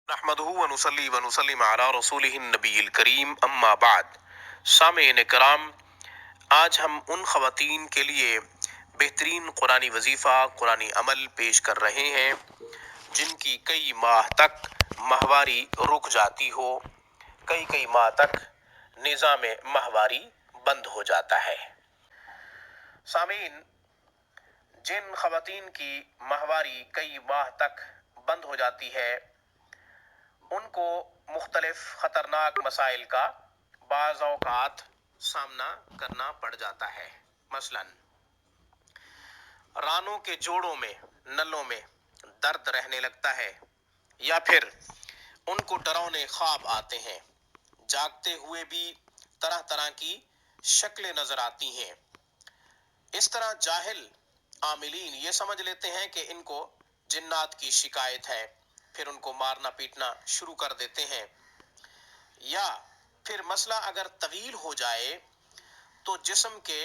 نحمدہ ونصلی ونسلم علی رسولہ النبی الکریم اما بعد۔ سامعین کرام، آج ہم ان خواتین کے لیے بہترین قرآنی وظیفہ، قرآنی عمل پیش کر رہے ہیں جن کی کئی ماہ تک ماہواری رک جاتی ہو، کئی ماہ تک نظام ماہواری بند ہو جاتا ہے۔ سامعین، جن خواتین کی ماہواری کئی ماہ تک بند ہو جاتی ہے ان کو مختلف خطرناک مسائل کا بعض اوقات سامنا کرنا پڑ جاتا ہے۔ مثلاً رانوں کے جوڑوں میں، نلوں میں درد رہنے لگتا ہے، یا پھر ان کو ڈراؤنے خواب آتے ہیں، جاگتے ہوئے بھی طرح طرح کی شکلیں نظر آتی ہیں۔ اس طرح جاہل عاملین یہ سمجھ لیتے ہیں کہ ان کو جنات کی شکایت ہے، پھر ان کو مارنا پیٹنا شروع کر دیتے ہیں۔ یا پھر مسئلہ اگر طویل ہو جائے تو جسم کے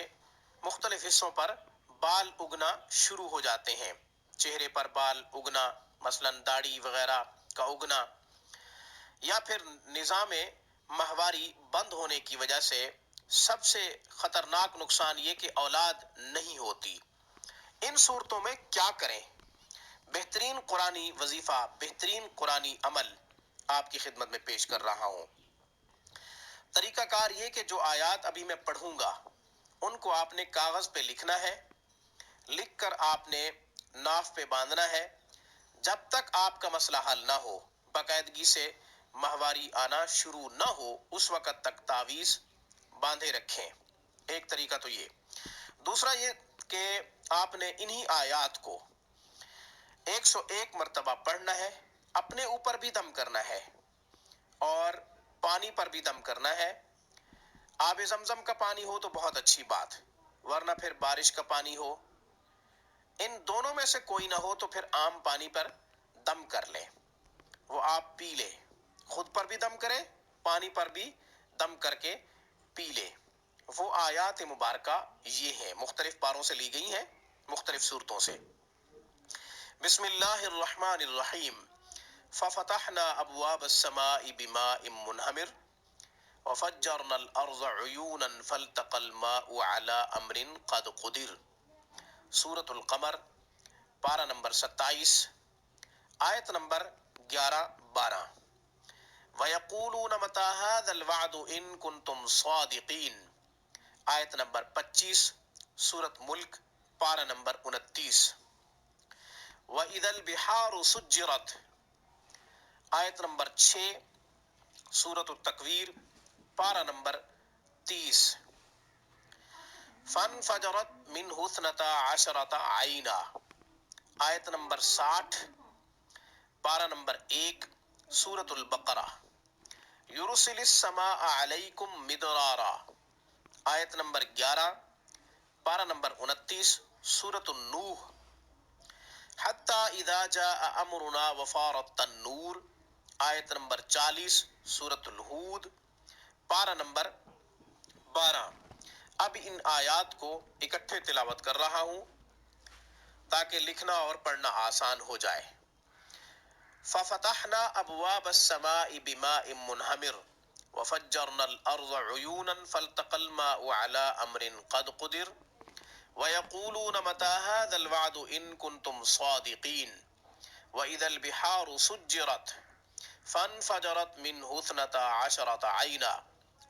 مختلف حصوں پر بال اگنا شروع ہو جاتے ہیں، چہرے پر بال اگنا، مثلاً داڑھی وغیرہ کا اگنا، یا پھر نظام ماہواری بند ہونے کی وجہ سے سب سے خطرناک نقصان یہ کہ اولاد نہیں ہوتی۔ ان صورتوں میں کیا کریں؟ بہترین قرآنی وظیفہ، بہترین قرآنی عمل آپ کی خدمت میں پیش کر رہا ہوں۔ طریقہ کار یہ کہ جو آیات ابھی میں پڑھوں گا ان کو آپ نے کاغذ پہ لکھنا ہے، لکھ کر آپ نے ناف پہ باندھنا ہے۔ جب تک آپ کا مسئلہ حل نہ ہو، باقاعدگی سے ماہواری آنا شروع نہ ہو، اس وقت تک تعویذ باندھے رکھیں۔ ایک طریقہ تو یہ۔ دوسرا یہ کہ آپ نے انہی آیات کو 101 مرتبہ پڑھنا ہے، اپنے اوپر بھی دم کرنا ہے اور پانی پر بھی دم کرنا ہے۔ آب زمزم کا پانی ہو تو بہت اچھی بات، ورنہ پھر بارش کا پانی ہو۔ ان دونوں میں سے کوئی نہ ہو تو پھر عام پانی پر دم کر لیں، وہ آپ پی لیں، خود پر بھی دم کریں، پانی پر بھی دم کر کے پی لیں۔ وہ آیات مبارکہ یہ ہیں، مختلف پاروں سے لی گئی ہیں، مختلف صورتوں سے۔ بسم اللہ الرحمن الرحیم۔ ففتحنا ابواب السماء بماء منہمر وفجرنا الارض عیونا فالتقى الماء على امر قد قدر۔ سورۃ القمر، پارہ نمبر 27، آیت نمبر 11-12۔ وَيَقُولُونَ مَتَىٰ هَٰذَا الْوَعْدُ إِن كُنتُمْ صَادِقِينَ، آیت نمبر 25، سورۃ ملک، پارہ نمبر 29۔ وَإِذَا الْبِحَارُ سُجِّرَتْ، آیت نمبر 6، سورۃ التکویر، پارہ نمبر 30۔ فَانْفَجَرَتْ مِنْهُ اثْنَتَا عَشْرَةَ عَيْنًا، آیت نمبر 60، پارہ نمبر 1، سورۃ البقرہ۔ يُرْسِلِ السَّمَاءَ عَلَيْكُمْ مِدْرَارًا، آیت نمبر 11، پارہ نمبر 29، سورۃ النوح۔ حَتَّىٰ إِذَا جَاءَ أَمْرُنَا وَفَارَ التَّنُّورُ، آیت نمبر 40، سورۃ الہود، پارہ نمبر 12۔ اب ان آیات کو اکٹھے تلاوت کر رہا ہوں تاکہ لکھنا اور پڑھنا آسان ہو جائے۔ فَفَتَحْنَا أَبْوَابَ السَّمَاءِ بِمَاءٍ مُنْهَمِرٍ وَفَجَّرْنَا الْأَرْضَ عُيُونًا فَالْتَقَى الْمَاءُ عَلَىٰ أَمْرٍ قَدْ قُدِرَ وَيَقُولُونَ مَتَىٰ هَٰذَا الْوَعْدُ إِن كُنتُمْ صَادِقِينَ وَإِذَا الْبِحَارُ سُجِّرَتْ فَانْفَجَرَتْ مِنْهُ اثْنَتَا عَشْرَةَ عَيْنًا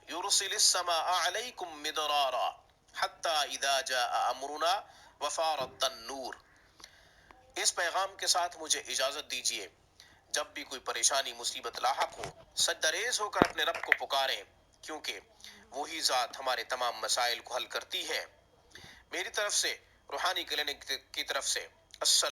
يُرْسِلِ السَّمَاءَ عَلَيْكُمْ مِدْرَارًا حَتَّىٰ إِذَا جَاءَ أَمْرُنَا وَفَارَ التَّنُّورُ۔ اس پیغام کے ساتھ مجھے اجازت دیجیے، جب بھی کوئی پریشانی مصیبت لاحق ہو، سجدہ ریز ہو کر اپنے رب کو پکاریں، کیونکہ وہی ذات ہمارے تمام مسائل کو حل کرتی ہے۔ میری طرف سے، روحانی کلینک کی طرف سے، السلام